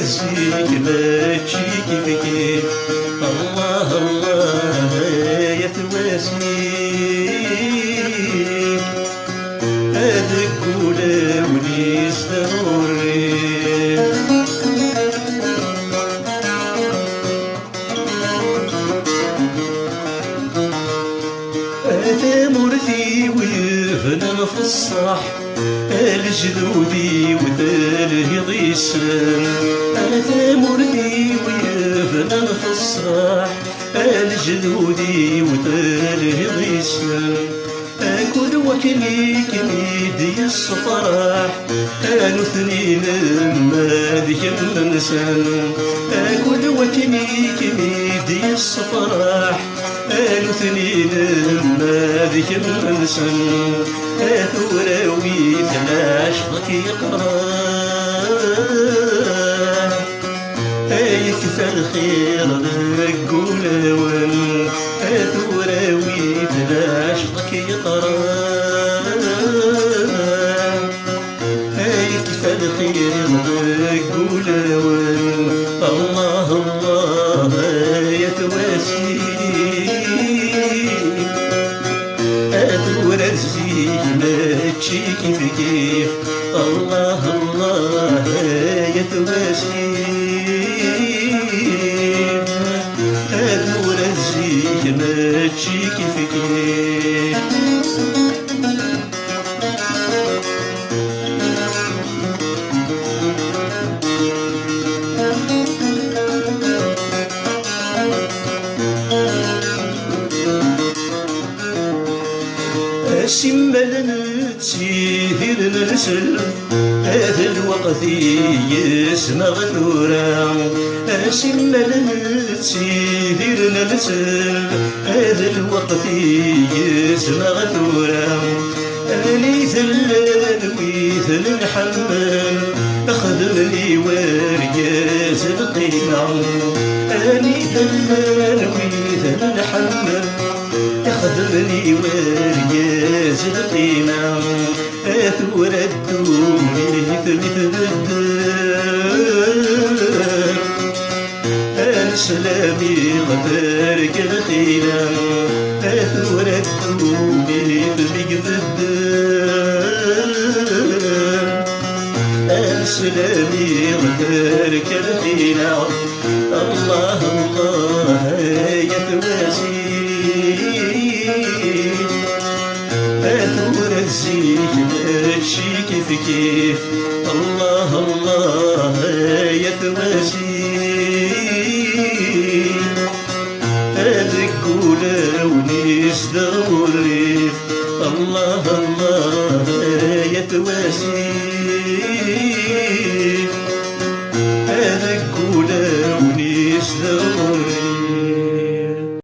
رزيك ماشي كيف كيف. الله الله يا تواسيك هذاك ولا ونيس ضروري. مرثي ويفنن في الصح الجدودي وتلهي ضيسان. مرثي ويفنن في الصح الجدودي وتلهي ضيسان. كل وكني كنيدي الصفراح كانوا اثنين ما ذيك الانسان. كل وكني كنيدي الصفراح كانوا اثنين ما ذيك الانسان. ثوراوي تناشطك يقرا يكفى الخير نقول وين. ثوراوي تناشطك يقرا يكفى الخير نقول وين. الله الله يا تواسيك ورزيك ماشي كيف كيف. الله الله يا تواسيك ورزيك ماشي كيف كيف. سمال نتسيهل نرسل هذا الوقت يسمى غنورا. سمال نتسيهل نرسل هذا الوقت يسمى غنورا. أني ذلان ويثل نحمل أخذ لي ورياز القيمة. أني ذلان ويثل نحمل يخدمني ورياز القيمة. ثورة الدومي مثل الدار سلامي غفارك الخيلة. ثورة الدومي مثل الدار سلامي غفارك الخيلة. الله الله يا تواسيك ورزيك ماشي كيف كيف. الله الله يا تواسيك هذاك ولا ونيس ضروري. الله الله يا تواسيك